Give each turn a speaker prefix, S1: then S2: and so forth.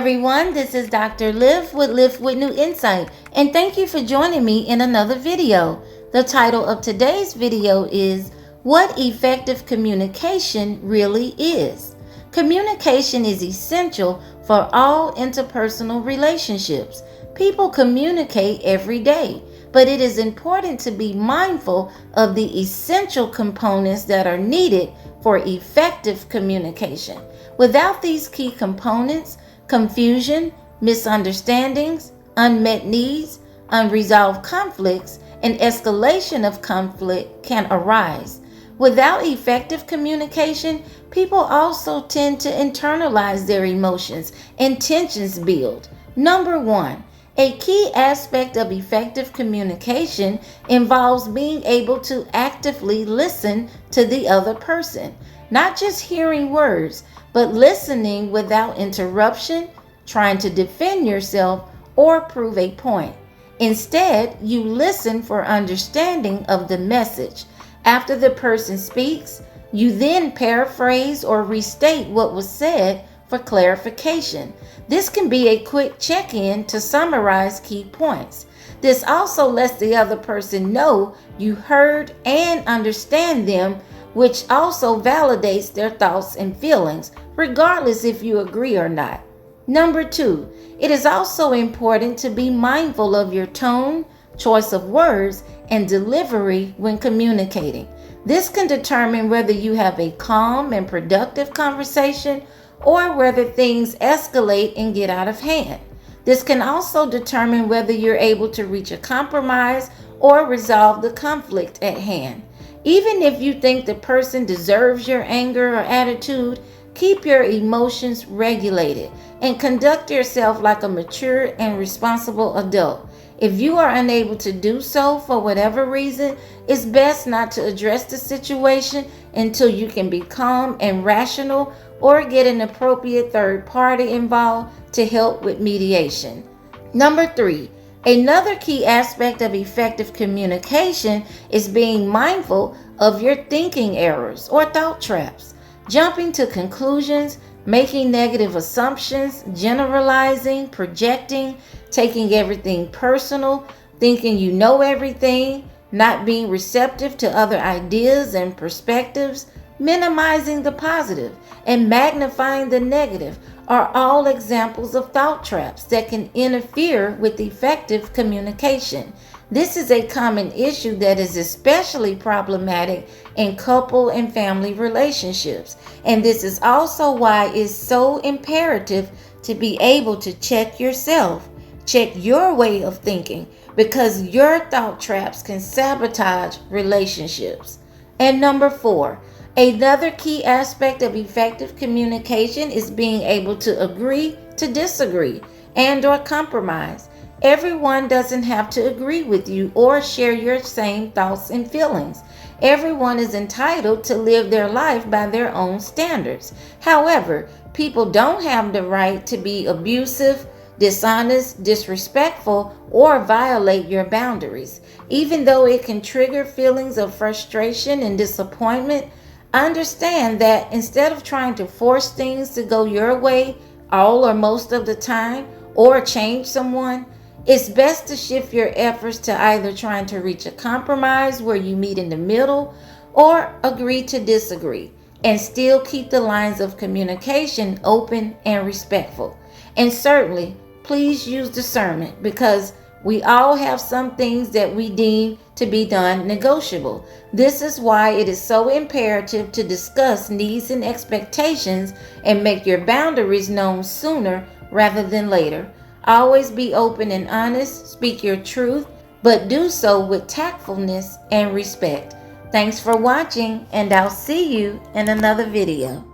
S1: everyone, this is Dr. Liv with New Insight, and thank you for joining me in another video. The title of today's video is What Effective Communication Really Is. Communication is essential for all interpersonal relationships. People communicate every day, but it is important to be mindful of the essential components that are needed for effective communication. Without these key components, confusion, misunderstandings, unmet needs, unresolved conflicts, and escalation of conflict can arise. Without effective communication, people also tend to internalize their emotions and tensions build. Number one, a key aspect of effective communication involves being able to actively listen to the other person, not just hearing words, but listening without interruption, trying to defend yourself, or prove a point. Instead, you listen for understanding of the message. After the person speaks, you then paraphrase or restate what was said for clarification. This can be a quick check-in to summarize key points. This also lets the other person know you heard and understand them, which also validates their thoughts and feelings, regardless if you agree or not. Number two, it is also important to be mindful of your tone, choice of words, and delivery when communicating. This can determine whether you have a calm and productive conversation or whether things escalate and get out of hand. This can also determine whether you're able to reach a compromise or resolve the conflict at hand. Even if you think the person deserves your anger or attitude, keep your emotions regulated and conduct yourself like a mature and responsible adult. If you are unable to do so for whatever reason, it's best not to address the situation until you can be calm and rational or get an appropriate third party involved to help with mediation. Number three, another key aspect of effective communication is being mindful of your thinking errors or thought traps. Jumping to conclusions, making negative assumptions, generalizing, projecting, taking everything personal, thinking you know everything, not being receptive to other ideas and perspectives, minimizing the positive, and magnifying the negative are all examples of thought traps that can interfere with effective communication. This is a common issue that is especially problematic in couple and family relationships. And this is also why it's so imperative to be able to check yourself, check your way of thinking, because your thought traps can sabotage relationships. And number four, another key aspect of effective communication is being able to agree to disagree and/or compromise. Everyone doesn't have to agree with you or share your same thoughts and feelings. Everyone is entitled to live their life by their own standards. However, people don't have the right to be abusive, dishonest, disrespectful, or violate your boundaries. Even though it can trigger feelings of frustration and disappointment, understand that instead of trying to force things to go your way all or most of the time or change someone, it's best to shift your efforts to either trying to reach a compromise where you meet in the middle or agree to disagree and still keep the lines of communication open and respectful. And certainly, please use discernment because we all have some things that we deem to be non-negotiable. This is why it is so imperative to discuss needs and expectations and make your boundaries known sooner rather than later. Always be open and honest, speak your truth, but do so with tactfulness and respect. Thanks for watching, and I'll see you in another video.